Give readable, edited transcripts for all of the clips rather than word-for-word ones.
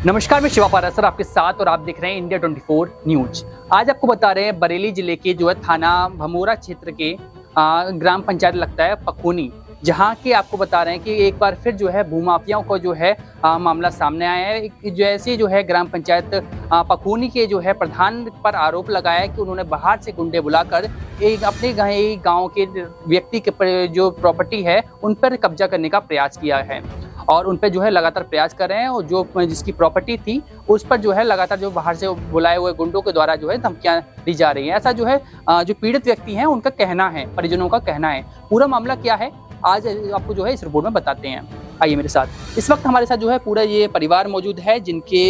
नमस्कार, मैं शिवा पारासर आपके साथ और आप देख रहे हैं इंडिया 24 न्यूज। आज आपको बता रहे हैं बरेली जिले के जो है थाना भमोरा क्षेत्र के ग्राम पंचायत लगता है पखोनी, जहां के आपको बता रहे हैं कि एक बार फिर जो है भूमाफियाओं को जो है मामला सामने आया है। जैसे जो है ग्राम पंचायत पखोनी के जो है प्रधान पर आरोप लगाया है कि उन्होंने बाहर से गुंडे बुलाकर एक अपने गांव के व्यक्ति के जो प्रॉपर्टी है उन पर कब्जा करने का प्रयास किया है और उन पर जो है लगातार प्रयास कर रहे हैं। और जो जिसकी प्रॉपर्टी थी उस पर जो है लगातार जो बाहर से बुलाए हुए गुंडों के द्वारा जो है धमकियां दी जा रही हैं। ऐसा जो है जो पीड़ित व्यक्ति हैं उनका कहना है, परिजनों का कहना है। पूरा मामला क्या है आज आपको जो है इस रिपोर्ट में बताते हैं। आइए मेरे साथ। इस वक्त हमारे साथ जो है पूरा ये परिवार मौजूद है जिनके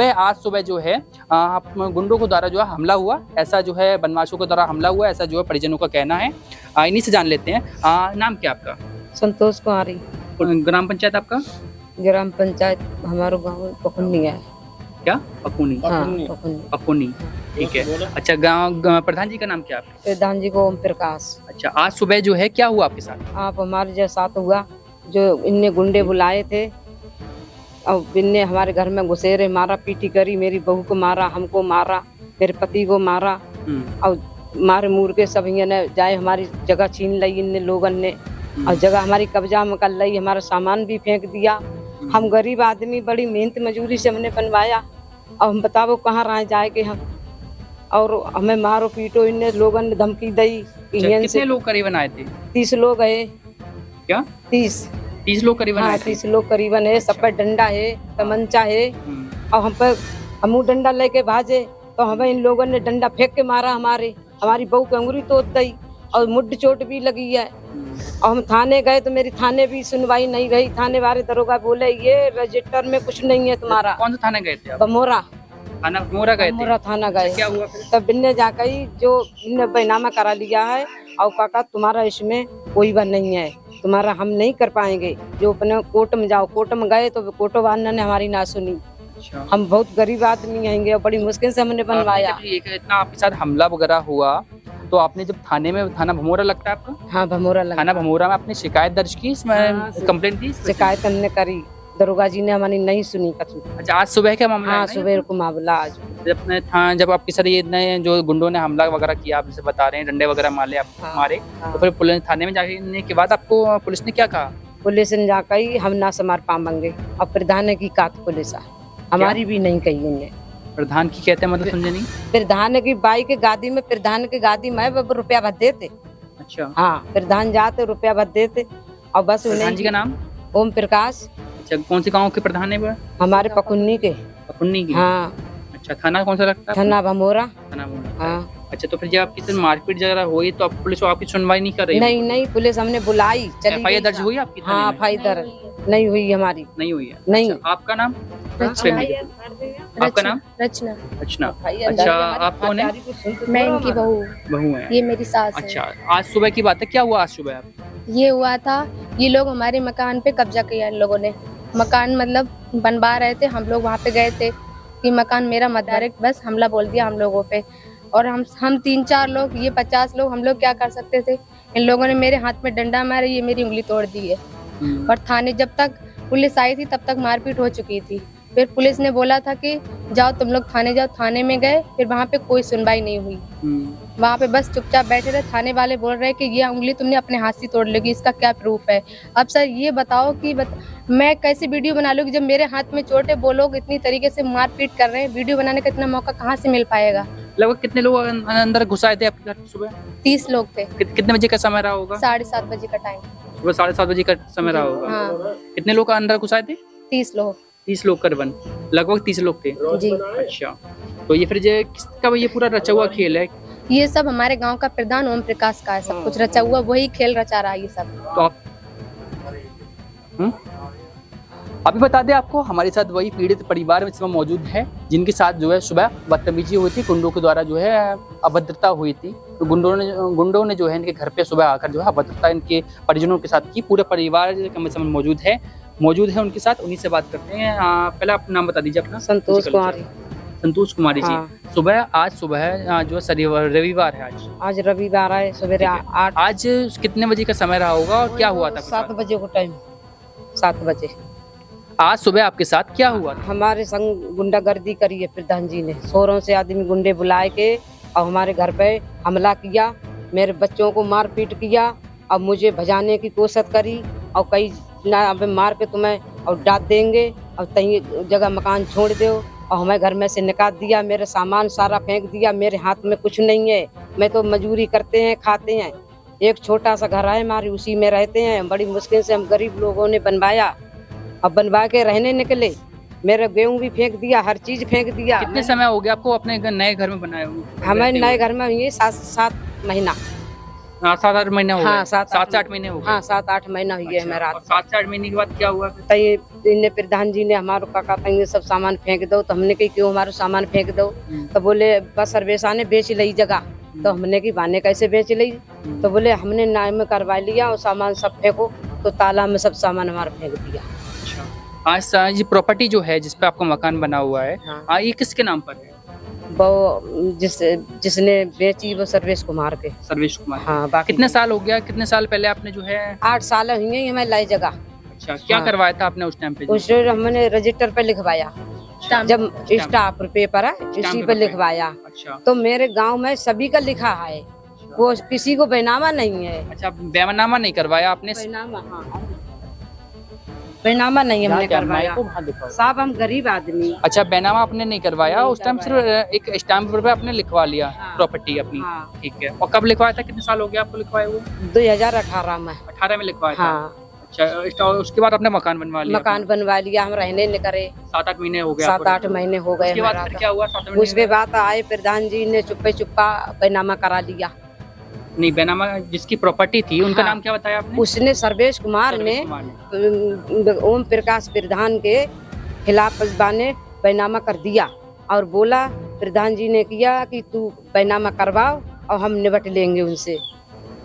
आज सुबह जो है गुंडों के द्वारा जो है हमला हुआ, ऐसा जो है बदमाशों के द्वारा हमला हुआ, ऐसा जो है परिजनों का कहना है। इन्हीं से जान लेते हैं। नाम क्या आपका? संतोष कुमारी। ग्राम पंचायत आपका? ग्राम पंचायत हमारा गाँव पखुनी है। क्या पखोनी? हाँ, पखोनी, ठीक है। अच्छा, गांव प्रधान जी का नाम क्या है? प्रधान जी को ओम प्रकाश। अच्छा, आज सुबह जो है क्या हुआ आपके साथ? आप हमारे जैसा हुआ, जो इनने गुंडे बुलाए थे और इनने हमारे घर में घुसेरे मारा, पीटी करी, मेरी बहू को मारा, हमको मारा, मेरे पति को मारा और मारे मूर के सब ने जाए हमारी जगह छीन ली इन लोगों ने और जगह हमारी कब्जा में कर ली, हमारा सामान भी फेंक दिया। हम गरीब आदमी बड़ी मेहनत मजूरी से हमने बनवाया और हम बताओ कहाँ रह जाए के हम, और हमें मारो पीटो, इन लोगों ने धमकी दी। कितने लोग करीबन आए थे? 30 लोग है। क्या 30 लोग करीबन? हाँ, 30 लोग करीबन है। सब पर डंडा है, तमंचा है और हम पर हम डंडा लेके भाजे तो हमें इन लोगों ने डंडा फेंक के मारा। हमारी बहू की अंगुली तोड़ दी और मुड्ढ चोट भी लगी है। और हम थाने गए तो मेरी थाने भी सुनवाई नहीं रही। थाने वाले दरोगा बोले ये रजिस्टर में कुछ नहीं है तुम्हारा। कौन सा थाने गए थे आप? भमोरा थाना भमोरा गए थे? भमोरा थाना गए। क्या हुआ फिर? तब बिन्ने जाकर जो इनने बैनामा करा लिया है और काका तुम्हारा इसमें कोई बात नहीं है, तुम्हारा हम नहीं कर पाएंगे, जो अपने कोर्ट में जाओ। कोर्ट में गए तो कोर्ट वाले ने हमारी ना सुनी। अच्छा। हम बहुत गरीब आदमी आएंगे और बड़ी मुश्किल से हमने बनवाया। इतना आपके साथ हमला वगैरह हुआ तो आपने जब थाना भमोरा लगता है आपका? हाँ, भमोरा लगा। थाना भमोरा में आपने शिकायत दर्ज की, इसमें कंप्लेंट दी? शिकायत हमने करी, दरोगा जी ने हमारी नहीं सुनी कछु। अच्छा, आज सुबह क्या मामला? हाँ, सुबह को मामला आज। जब आपके साथ ये इतने जो गुंडों ने हमला वगैरह किया, आप जैसे बता रहे हैं डंडे वगैरह मारे आप? हाँ, मारे हाँ। तो फिर पुलिस थाने में जाने के बाद आपको पुलिस ने क्या कहा? पुलिस ने जाकर हम ना समार पाएंगे और प्रधान की कात पुलिस हमारी भी नहीं कही उन्हें। प्रधान की कहते हैं मतलब समझे नहीं? प्रधान की बाई के गादी में, प्रधान की गादी में रुपया भर देते। अच्छा। हाँ, प्रधान जाते रुपया भर देते और बस। प्रधान जी का नाम? ओम प्रकाश। अच्छा, कौन से गांव के प्रधान है वो? हमारे पखुन्नी के। पखुन्नी की? हाँ। अच्छा, थाना कौन सा लगता है? थाना भमोरा। थाना भमोरा। हाँ। अच्छा, तो फिर जब आपकी मारपीट वगैरह हुई तो पुलिस आपकी सुनवाई नहीं कर रही? नहीं, पुलिस हमने बुलाई, चली। एफआईआर दर्ज हुई आपकी? हाँ, एफआईआर नहीं हुई हमारी। नहीं हुई है? नहीं। अच्छा, आपका नाम? आपका नाम? रचना। रचना। अच्छा, आप कौन है? मैं इनकी बहू है। ये मेरी सास है। अच्छा, आज सुबह की बात है, क्या हुआ आज सुबह आप? ये हुआ था, ये लोग हमारे मकान पे कब्जा किया। इन लोगों ने मकान मतलब बनवा रहे थे, हम लोग वहाँ पे गए थे कि मकान मेरा मत। डायरेक्ट बस हमला बोल दिया हम लोगों पे और हम 3-4 लोग, ये 50 लोग, हम लोग क्या कर सकते थे। इन लोगों ने मेरे हाथ में डंडा मारा, ये मेरी उंगली तोड़ दी है। और थाने जब तक पुलिस आई थी तब तक मारपीट हो चुकी थी। फिर पुलिस ने बोला था कि जाओ तुम लोग थाने जाओ। थाने में गए, फिर वहाँ पे कोई सुनवाई नहीं हुई। वहाँ पे बस चुपचाप बैठे रहे। थाने वाले बोल रहे कि ये उंगली तुमने अपने हाथ से तोड़ लेगी, इसका क्या प्रूफ है? अब सर ये बताओ कि मैं कैसे वीडियो बना लूँगी जब मेरे हाथ में चोट है? वो लोग इतनी तरीके से मारपीट कर रहे हैं, वीडियो बनाने का इतना मौका कहाँ से मिल पाएगा? लगभग कितने लोग अंदर घुस आए थे आपके घर सुबह? 30 लोग थे। कितने बजे का समय रहा होगा? 7:30 बजे का टाइम। सुबह 7:30 बजे का समय रहा होगा। हाँ। कितने लोग अंदर घुस आए थे? 30 लोग। 30 लोग करीबन, लगभग 30 लोग थे जी। अच्छा, तो ये फिर किसका ये पूरा रचा हुआ खेल है? ये सब हमारे गांव का प्रधान ओम प्रकाश का है, सब कुछ रचा हुआ, वही खेल रचा रहा है ये सब। तो आप अभी बता दें आपको, हमारे साथ वही पीड़ित परिवार में इस समय मौजूद है जिनके साथ जो है सुबह बदतमीजी हुई थी, गुंडों के द्वारा जो है अभद्रता हुई थी। तो गुंडों ने जो है इनके घर पे सुबह आकर जो है अभद्रता इनके परिजनों के साथ की। पूरे परिवार मौजूद है उनके साथ, उन्हीं से बात करते हैं। पहले आप नाम बता दीजिए अपना। संतोष कुमारी। संतोष कुमारी जी। हाँ। आज सुबह जो रविवार है, आज रविवार है, सवेरे 8। आज कितने बजे का समय रहा होगा और क्या हुआ था? 7 बजे को टाइम, 7 बजे। आज सुबह आपके साथ क्या हुआ था? हमारे संग गुंडागर्दी करी है प्रधान जी ने। शोरों से आदमी गुंडे बुलाए के और हमारे घर पे हमला किया, मेरे बच्चों को मार पीट किया और मुझे भजाने की कोशिश करी और कई ना अब मार के तुम्हें और डांट देंगे और तही जगह मकान छोड़ दो और हमें घर में से निकाल दिया। मेरे सामान सारा फेंक दिया, मेरे हाथ में कुछ नहीं है। मैं तो मजदूरी करते हैं, खाते हैं। एक छोटा सा घर है हमारी, उसी में रहते हैं। बड़ी मुश्किल से हम गरीब लोगों ने बनवाया, अब बनवा के रहने निकले। मेरे गेहूं भी फेंक दिया, हर चीज फेंक दिया। कितने समय हो गया आपको अपने नए घर में बनाए हुए? हमें नए घर में ये 7 महीना। 7-8 महीने हो गए? हाँ, 7 से 8 महीने हो गए। हाँ, 7-8 महीना हुई है हमारा। 7 से 8 महीने के बाद क्या हुआ फिर? तय इन्हें प्रधान जी ने हमारो काका तंगे सब सामान फेंक दो, तो हमने कही क्यों हमारो सामान फेंक दो? तो बोले बस सर्वेसा ने बेच ली जगह। तो हमने की बाने कैसे बेच ली? तो बोले हमने नाम में करवा लिया और सामान सब फेंको। तो ताला में सब सामान हमारा फेंक दिया। आज ये प्रॉपर्टी जो है जिसपे आपका मकान बना हुआ है, हाँ। ये किसके नाम पर है? वो जिसने बेची वो सर्वेश कुमार के। सर्वेश कुमार। हाँ, बाकी कितने साल हो गया? कितने साल पहले आपने जो है 8 साल हुए हमें लाई जगह। अच्छा, क्या हाँ। करवाया था आपने उस टाइम पे? उस हमने रजिस्टर पे लिखवाया, जब स्टाफ पेपर है उसी पे लिखवाया। अच्छा, तो मेरे गांव में सभी का लिखा है, वो किसी को बैनामा नहीं है। अच्छा, बैनामा नहीं करवाया आपने? बैनामा, हाँ, बैनामा नहीं हमने करवाया। साहब हम गरीब आदमी। अच्छा, बैनामा आपने नहीं करवाया, उस टाइम सिर्फ एक स्टाम्प पे आपने लिखवा लिया हाँ। प्रॉपर्टी अपनी। हाँ। ठीक है। और कब लिखवाया था? कितने साल हो गया आपको लिखवाए हुए? 2018 में। 18 में लिखवाया था। हाँ, अच्छा, उसके बाद आपने मकान बनवा लिया? मकान बनवा लिया, हम रहने न करे। 7-8 महीने हो गए? 7-8 महीने हो गए। उसके बाद हमारा फिर क्या हुआ? 7 महीने उसके बाद आए प्रधान जी ने चुप्पे चुप्पा बैनामा करा लिया। नहीं, बैनामा जिसकी प्रॉपर्टी थी उनका हाँ। नाम क्या बताया आपने? उसने सर्वेश कुमार ने ओम प्रकाश प्रधान के खिलाफ ने बैनामा कर दिया और बोला प्रधान जी ने किया कि तू बैनामा करवाओ और हम निपट लेंगे उनसे।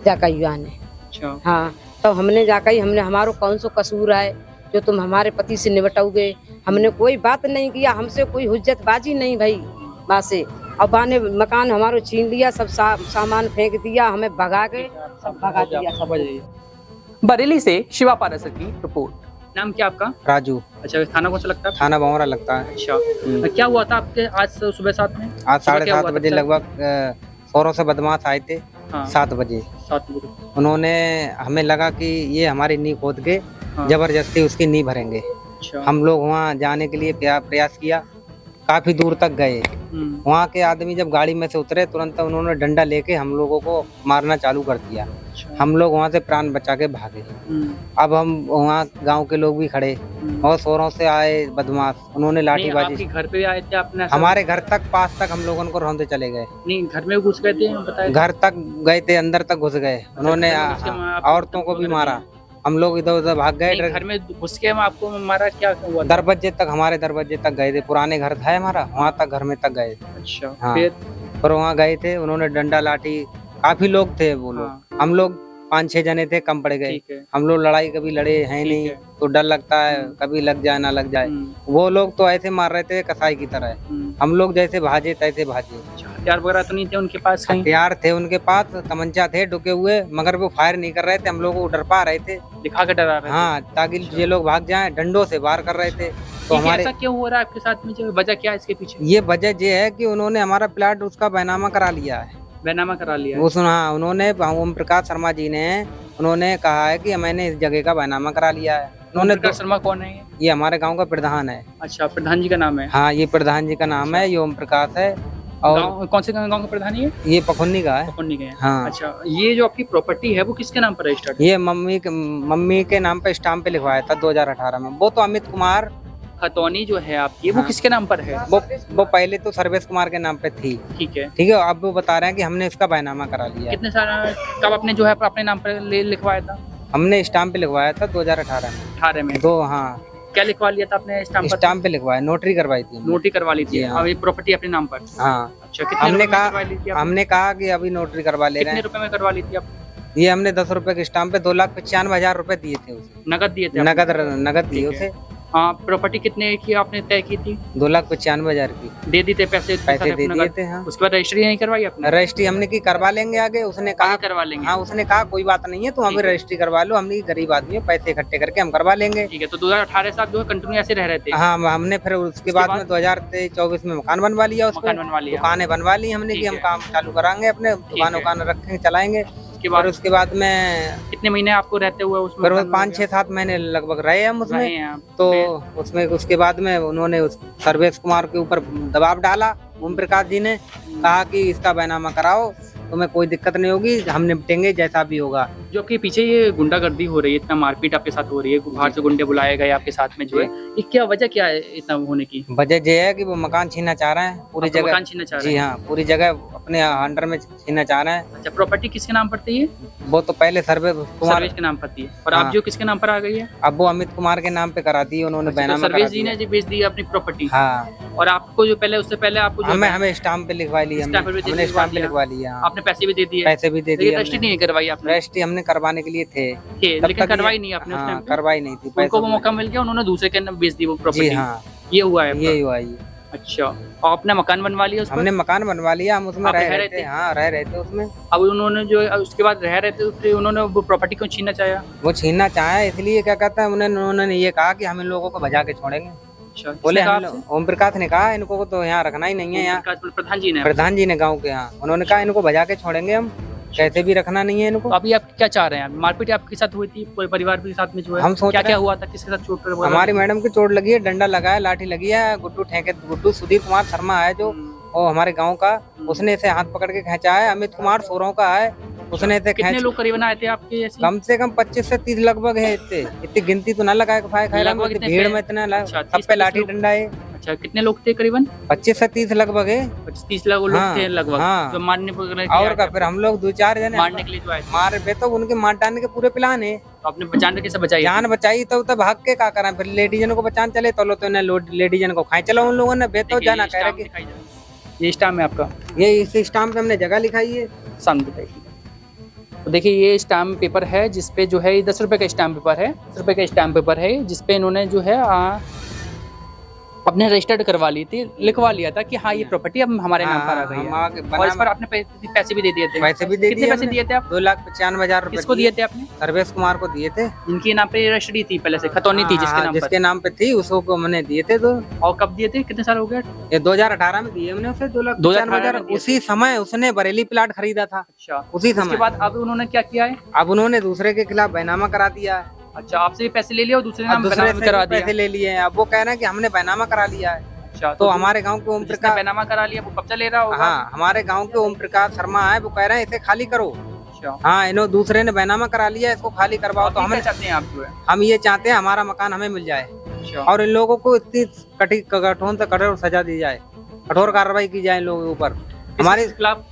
जाका युवा ने। अच्छा। हाँ, तो हमने जाकर हमने हमारो कौन सो कसूर है जो तुम हमारे पति से निपटाओगे? हमने कोई बात नहीं किया, हमसे कोई हुज्जतबाजी नहीं भाई बासे। और बाने मकान हमारो छीन लिया, सब सामान फेंक दिया, हमें भगा के सब भगा दिया। बरेली से शिवा पारसर की रिपोर्ट। नाम क्या आपका? राजू। अच्छा, थाना कौन सा लगता है? थाना भंवरा लगता है। अच्छा, क्या हुआ था आपके आज सुबह 7 में? आज सुबह क्या 7:30 हुआ था बजे सर? लगभग शोरों से बदमाश आए थे। हाँ। 7 बजे 7 बजे। उन्होंने, हमें लगा कि ये हमारी नींव खोद के हाँ। जबरदस्ती उसकी नींव भरेंगे। अच्छा। हम लोग वहाँ जाने के लिए प्रयास किया, काफी दूर तक गए। वहाँ के आदमी जब गाड़ी में से उतरे तुरंत उन्होंने डंडा लेके हम लोगों को मारना चालू कर दिया। अच्छा। हम लोग वहाँ से प्राण बचा के भागे। अब हम वहाँ गांव के लोग भी खड़े और शोरों से आए बदमाश, उन्होंने लाठीबाजी। आपके घर पे आए थे अपने? हमारे घर तक, पास तक हम लोगों को रौंदे चले गए। नहीं, घर में घुस गए थे बताए? घर तक गए थे, अंदर तक घुस गए। उन्होंने औरतों को भी मारा। हम लोग इधर उधर भाग गए। घर में घुस के आपको मारा? क्या हुआ? दरवाजे तक, हमारे दरवाजे तक गए थे। पुराने घर था हमारा, वहाँ तक घर में तक गए। अच्छा। हाँ। फिर वहाँ गए थे, उन्होंने डंडा लाठी, काफी लोग थे वो लोग। हाँ। हम लोग 5-6 जने थे, कम पड़ गए। ठीक है। हम लोग लड़ाई कभी लड़े हैं नहीं, तो डर लगता है कभी लग जाए ना लग जाए। वो लोग तो ऐसे मार रहे थे कसाई की तरह। हम लोग जैसे भाजे तैसे भाजे। हथियार वगैरह तो नहीं थे उनके पास? हथियार थे उनके पास, तमंचा थे ढुके हुए, मगर वो फायर नहीं कर रहे थे। हम लोग को डर पा रहे थे, दिखा के डरा रहे थे। हाँ, ताकि ये लोग भाग जाएं। डंडों से वार कर रहे थे। तो हमारे ऐसा क्यों हो रहा है आपके साथ में? जो वजह क्या है इसके पीछे? ये वजह ये है कि उन्होंने हमारा प्लाट उसका बैनामा करा लिया है। बैनामा करा लिया है? वो सुना, उन्होंने ओम प्रकाश शर्मा जी ने उन्होंने कहा है कि मैंने इस जगह का बैनामा करा लिया है। उन्होंने प्रकाश शर्मा कौन है? ये हमारे गांव का प्रधान है। अच्छा, प्रधान जी का नाम है? हाँ, ये प्रधान जी का नाम है, ये ओम प्रकाश है। और कौन से गांव का प्रधान है? ये पखुन्नी का है। पखुन्नी का है। हाँ। अच्छा, ये जो आपकी प्रॉपर्टी है वो किसके नाम पर रजिस्टर्ड है? ये मम्मी के नाम पे स्टाम्प पे लिखवाया था 2018 में। वो तो अमित कुमार खतौनी जो है आपकी, वो हाँ। किसके नाम पर है? वो पहले तो सर्वेश कुमार के नाम पे थी। ठीक है। ठीक है, अब वो बता रहे हैं कि हमने इसका बैनामा करा लिया। कितने साल कब आपने जो है अपने नाम पर लिखवाया था? हमने स्टाम्प पे लिखवाया था 2018 में। 18 में? तो हाँ, क्या लिखवा लिया था आपने स्टाम्प पर? स्टाम्प पे लिखवाया, नोटरी करवाई थी। नोटरी करवा ली थी? हाँ। अब ये प्रॉपर्टी अपने नाम पर? हाँ। अच्छा, कितने हमने रुपए में कहा करवा ली थी आपने? हमने कहा कि अभी नोटरी करवा ले रहे कितने हैं। रुपए में करवा ली थी आप? ये हमने 10 रुपए के स्टाम्प पे 2,95,000 रुपए दिए थे उसे। नगद दिए थे आपने? नगद दिए ठीक उसे। प्रॉपर्टी कितने की आपने तय की थी? 2,95,000 की दे दी थे पैसे पैसे दे दिए थे। हाँ, उसके बाद रजिस्ट्री नहीं करवाई आपने? रजिस्ट्री हमने की करवा लेंगे आगे, उसने कहा आगे करवा लेंगे। हाँ, उसने कहा कोई बात नहीं है, तुम अभी ठीक है। रजिस्ट्री करवा लो, हमने गरीब आदमी है, पैसे इकट्ठे करके हम करवा लेंगे। ठीक है, तो 2018 से आप जो है कंटिन्यू ऐसे रह रहे थे? हाँ, हमने फिर उसके बाद में 2023-24 में मकान बनवा लिया, उसको मकान बनवा लिया। दुकानें बनवा ली हमने कि ठीक हम है। काम चालू कराएंगे, अपने दुकान है। उकान रखेंगे, चलाएंगे। उसके और बाद उसके बाद में कितने महीने आपको रहते हुए उसमें? फिर 5-6-7 महीने लगभग रहे हम उसमें। रहे हैं आप? तो उसमें उसके बाद में उन्होंने उस सर्वेश कुमार के ऊपर दबाव डाला, ओम प्रकाश जी ने कहा कि इसका बैनामा कराओ, तुम्हें कोई दिक्कत नहीं होगी, हम निपटेंगे जैसा भी होगा। जो आपके पीछे ये गुंडागर्दी हो रही है, इतना मारपीट आपके साथ हो रही है, बाहर से गुंडे बुलाए गए आपके साथ में जो है, ये क्या वजह क्या है इतना होने की? वजह ये है कि वो मकान छीनना चाह रहे हैं पूरी आपका जगह। मकान छीनना चाह रहे जी हैं? हाँ, पूरी जगह अपने अंडर में छीनना चाह रहे हैं। अच्छा, प्रॉपर्टी किसके नाम पर थी ये? वो तो पहले सर्वेश कुमार, सर्वेश के नाम पर थी, और हाँ। आप जो किसके नाम पर आ गई है? अब वो अमित कुमार के नाम पे करा दी उन्होंने, अच्छा, तो बैनामा करा सर्वेश जी दिया। ने जी बेच दी अपनी प्रॉपर्टी, हाँ, और आपको जो पहले उससे पहले आपको जो हमें स्टाम्प पे लिखवा लिया, स्टाम्प पे हमने लिखवा स्टाम्प पे दिया। लिखवा लिया। हाँ। आपने पैसे भी दे दिए? पैसे भी दे दिए रजिस्ट्री हमने। नहीं करवाई आपने? रजिस्ट्री हमने करवाने के लिए थे, तब लेकिन तक करवाई ये- नहीं आपने उस हाँ, टाइम पे? करवाई नहीं थी। उनको वो पैसे मौका मिल गया, उन्होंने दूसरे के नाम बेच दी वो जी प्रॉपर्टी। हाँ, ये हुआ है ये आपका? हुआ ये। अच्छा, और अपना मकान बनवा लिया उस पर? हमने मकान बनवा लिया, हम उसमें आप रह रह रहे रहे थे। थे? हाँ, रह रहे थे उसमें। अब उन्होंने जो है उसके बाद रह रहे थे, फिर उन्होंने वो प्रॉपर्टी क्यों छीनना चाहा? वो छीनना चाहे इसलिए क्या कहता है, उन्होंने ये कहा कि हम इन लोगों को भजा के छोड़ेंगे। अच्छा, बोले किसने कहा हम आपसे? लोग, ओम प्रकाश ने कहा इनको को तो यहाँ रखना ही नहीं है, यहाँ प्रधान जी ने? प्रधान जी ने गाँव के। यहाँ उन्होंने कहा इनको भजा के छोड़ेंगे, हम कैसे भी रखना नहीं है इनको। तो अभी आप क्या चाह रहे हैं? मारपीट आपके साथ हुई थी पूरे परिवार के साथ में जो है? हम सोच क्या रहे क्या हैं- हुआ था, किसके साथ चोट वगैरह? हमारी मैडम की चोट लगी है, डंडा लगा है, लाठी लगी है। गुड्डू सुधीर कुमार शर्मा है जो वो हमारे गांव का, उसने इसे हाथ पकड़ के खींचा है। अमित कुमार सोरों का है, उसने इसे कितने खींच, लोग करीबन आए थे आपके ऐसे? कम से कम 25 से 30 लगभग है। इतनी गिनती तो ना लगाए लगभग इतने भीड़ थे? में इतना अच्छा, सब पे 30 लाठी लोग। डंडा है। अच्छा, कितने लोग थे करीबन? 25 से 30 लगभग है। 25-30 लोग हाँ, थे लगभग, हाँ। जो मारने वगैरह के लिए और आए का थे? फिर हम लोग 2-4 जने मारने के लिए जो आए थे, मार पे तो उनके मार डालने के पूरे प्लान है। तो आपने बचाने कैसे बचाई? जान बचाई तो तब भाग के का करा, फिर लेडीजन को बचान चले तो लो, तो लेडीजन को खाए चलो उन लोगों ने बेतो देखिए, जाना ये कह रहे स्टाम्प कि दिखाई जरा। ये स्टाम्प है आपका, ये इस स्टाम्प पे हमने जगह लिखाई है। सामने दिखाइए। तो देखिए, ये स्टाम्प पेपर है जिसपे जो है 10 रुपए का स्टाम्प पेपर है, 10 रुपए का स्टाम्प पेपर है जिसपे इन्होंने जो है अपने रजिस्टर्ड करवा ली थी, लिखवा लिया था कि हाँ ये प्रॉपर्टी अब हमारे नाम पर आ गई हम है, आगे और इस पर बना आपने पैसे भी दे दिए थे। पैसे भी दे कितने दिए पैसे हमने। दिए थे आप? 2,95,000 रुपए किसको दिए थे आपने? सर्वेश कुमार को दिए थे। इनके नाम पे रजिस्ट्री थी पहले से, खतौनी थी जिसके हाँ, नाम जिसके पर। नाम पे थी उसको हमने दिए थे। तो और कब दिए थे, कितने साल हो गए? ये 2018 में दिए हमने उसे 2,95,000। में दिए उसी समय उसने बरेली प्लाट खरीदा था, अच्छा, उसी उसके समय। बाद अब उन्होंने क्या किया है? अब उन्होंने दूसरे के खिलाफ बैनामा करा दिया। अच्छा, आपसे भी पैसे ले लिया और दूसरे अब नाम दूसरे बैनामा से करा भी पैसे दिया। ले लिए हैं। अब वो कह रहे हैं कि हमने बैनामा करा लिया है। अच्छा, तो हमारे गांव के ओम जिसने प्रकाश, बैनामा करा लिया वो कब्जा ले रहा होगा? हाँ, हमारे गांव के ओम प्रकाश शर्मा है, वो कह रहे हैं इसे खाली करो। अच्छा, हाँ, इन्होंने दूसरे ने बैनामा करा लिया, इसको खाली करवाओ। तो तो हमें, क्या चाहते हैं आप जो है? हम ये चाहते हैं हमारा मकान हमें मिल जाए, अच्छा, और इन लोगों को इतनी कठोर से कठोर सजा दी जाए, कठोर कार्रवाई की जाए इन लोगों के ऊपर। हमारे किसके खिलाफ?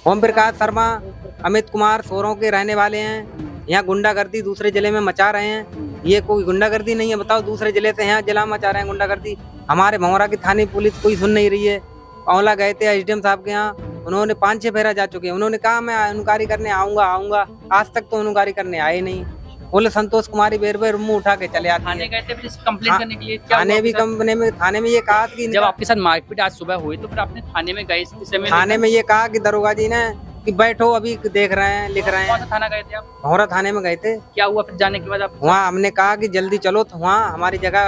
ओम प्रकाश शर्मा, अमित कुमार सोरों के रहने वाले हैं। यहाँ गुंडागर्दी दूसरे जिले में मचा रहे हैं। ये कोई गुंडागर्दी नहीं है, बताओ, दूसरे जिले से यहाँ जिला मचा रहे हैं गुंडागर्दी। हमारे भंवरा की थाने पुलिस कोई सुन नहीं रही है। औला गए थे एसडीएम साहब के यहाँ, उन्होंने 5-6 फेरा जा चुके हैं। उन्होंने कहा मैं इंक्वायरी करने आऊंगा, आज तक तो इंक्वायरी करने आए नहीं। बोले संतोष कुमारी बेर मुंह उठा के चले आते थाने हैं। गए थे फिर कंप्लेंट हाँ, करने के लिए? क्या थाने हुआ भी आपके साथ? थाने में ये कहा कि जब आपके साथ मारपीट आज सुबह हुई तो फिर आपने थाने में गए इस विषय में? थाने में ये कहा कि दरोगा जी ने कि बैठो, अभी देख रहे हैं, लिख रहे कौन हैं। सा थाना गए थे आप? भंवरा थाने में गए थे। क्या हुआ फिर जाने के बाद आप? वहाँ हमने कहा कि जल्दी चलो, तो वहाँ हमारी जगह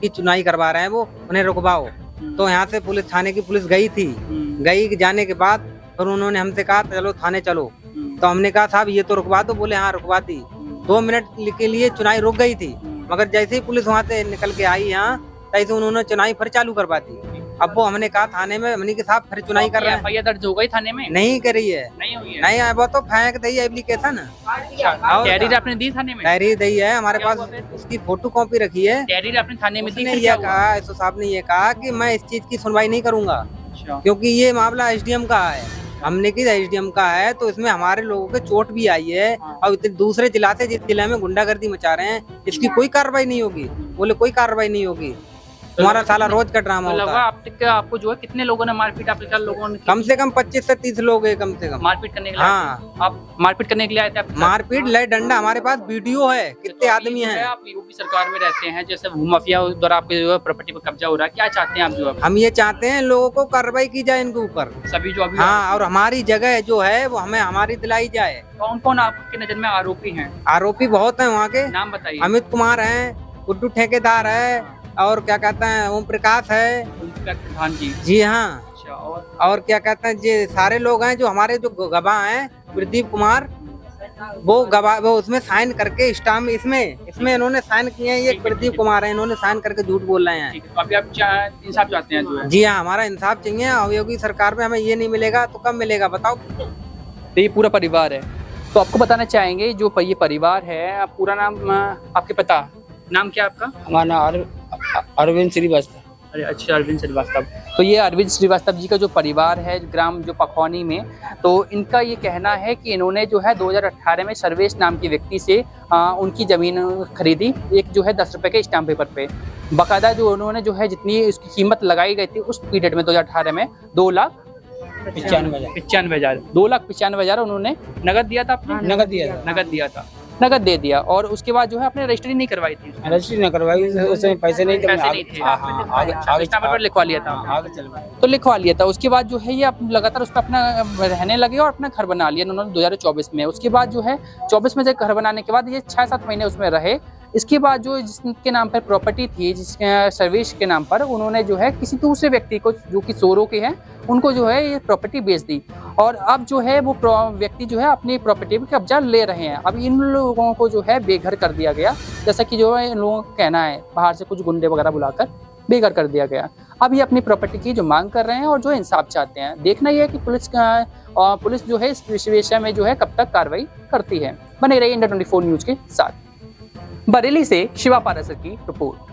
की चुनाई करवा रहे हैं, वो उन्हें रुकवाओ। तो यहाँ से पुलिस, थाने की पुलिस गई थी। गई जाने के बाद फिर उन्होंने हमसे कहा चलो थाने चलो। तो हमने कहा साहब ये तो रुकवा दो। बोले हाँ रुकवा दी। 2 मिनट के लिए चुनाई रुक गई थी, मगर जैसे ही पुलिस वहाँ से निकल के आई यहाँ, तैसे उन्होंने चुनाई फिर चालू करवा दी। अब वो हमने कहा थाने में, हमने के साहब फिर चुनाई कर रहे हैं। एफआईआर दर्ज हो गई थाने में? नहीं करी है, नहीं हुई है? नहीं है, वो तो फेंक दी है एप्लीकेशन। और तहरीर आपने दी थाने में? डायरी दी है हमारे क्या पास, हुआ फिर? उसकी फोटो कॉपी रखी है। तहरीर आपने थाने में दी? उसने फिर ये क्या हुआ? कहा, एसओ साहब ने ये कहा कि मैं इस चीज की सुनवाई नहीं करूंगा, अच्छा, क्योंकि ये मामला एसडीएम का है। हमने की एसडीएम का है, तो इसमें हमारे लोगों के चोट भी आई है। और इतने दूसरे जिला से जिस जिले में गुंडागर्दी मचा रहे हैं, इसकी कोई कार्रवाई नहीं होगी। बोले कोई कार्रवाई नहीं होगी। तुम्हारा साला रोज का ड्रामा तो होता लगा है। आपको जो है कितने लोगों ने मारपीट आपके ख्याल लोगों ने कम से कम 25 से 30 लोग है कम से कम। मारपीट करने के लिए आए हाँ थे? आप मारपीट करने के लिए आए थे आपके साथ? मारपीट ले डंडा, हमारे पास वीडियो है कितने तो आदमी ये जो है हैं। आप यूपी सरकार में रहते हैं, जैसे भूमाफिया द्वारा आपके जो है प्रॉपर्टी पर कब्जा हो रहा है, क्या चाहते हैं आप जो है हम ये चाहते हैं लोगों को कार्रवाई की जाए इनके ऊपर। सभी जो अभी हाँ, और हमारी जगह जो है वो हमें हमारी दिलाई जाए। कौन कौन आपके नजर में आरोपी हैं? आरोपी बहुत हैं वहाँ के। नाम बताइए। अमित कुमार है, गुड्डू ठेकेदार है, और क्या कहते हैं ओम प्रकाश है। प्रधान जी। जी हाँ, अच्छा, और क्या कहते हैं ये सारे लोग हैं जो हमारे जो गवाह हैं, प्रदीप कुमार, वो गवाह वो उसमें साइन करके स्टाम्प इसमें इन्होंने साइन किए हैं। ये प्रदीप कुमार है, इन्होंने साइन करके झूठ बोल रहे हैं। ठीक है, तो अभी आप इंसाफ चाहते हैं जो है? जी हाँ, हमारा इंसाफ चाहिए। और योगी सरकार में हमें ये नहीं मिलेगा तो कब मिलेगा बताओ। तो ये पूरा परिवार है। तो आपको बताना चाहेंगे जो ये परिवार है, पूरा नाम आपके पता, नाम क्या है आपका? हमारा नाम अरविंद श्रीवास्तव। अरे अच्छा, अरविंद श्रीवास्तव। तो ये अरविंद श्रीवास्तव जी का जो परिवार है ग्राम जो पखौनी में, तो इनका ये कहना है कि इन्होंने जो है 2018 में सर्वेश नाम के व्यक्ति से उनकी ज़मीन खरीदी, एक जो है 10 रुपये के स्टाम्प पेपर पे। बाकायदा जो उन्होंने जो है जितनी उसकी कीमत लगाई गई थी उस पीरियड में 2018 में 2,95,000 2,95,000 उन्होंने नगद दिया था। आपने नगद दिया था। नगद दिया था, नगद दे दिया। और उसके बाद जो है आपने रजिस्ट्री नहीं करवाई थी? रजिस्ट्री न करवाई, उसमें पैसे नहीं थे। पैसे नहीं थे। आगे स्टाम्प पेपर लिखवा लिया था? आगे चल तो लिखवा लिया था। उसके बाद जो है ये लगातार उस पर अपना रहने लगे और अपना घर बना लिया उन्होंने 2024 में। उसके बाद जो है 24 में से घर बनाने के बाद ये 6-7 महीने उसमें रहे। इसके बाद जो जिसके नाम पर प्रॉपर्टी थी, जिसके सर्विस के नाम पर, उन्होंने जो है किसी दूसरे व्यक्ति को जो कि सोरो के हैं उनको जो है ये प्रॉपर्टी बेच दी। और अब जो है वो व्यक्ति जो है अपनी प्रॉपर्टी पर कब्जा ले रहे हैं। अब इन लोगों को जो है बेघर कर दिया गया, जैसा कि जो है इन लोगों का कहना है, बाहर से कुछ गुंडे वगैरह बुलाकर बेघर कर दिया गया। अब ये अपनी प्रॉपर्टी की जो मांग कर रहे हैं और जो इंसाफ चाहते हैं। देखना ये है कि पुलिस जो है इस विषय में जो है कब तक कार्रवाई करती है। बने रहिए इंडिया 24 न्यूज के साथ। बरेली से शिवा पारासर की रिपोर्ट।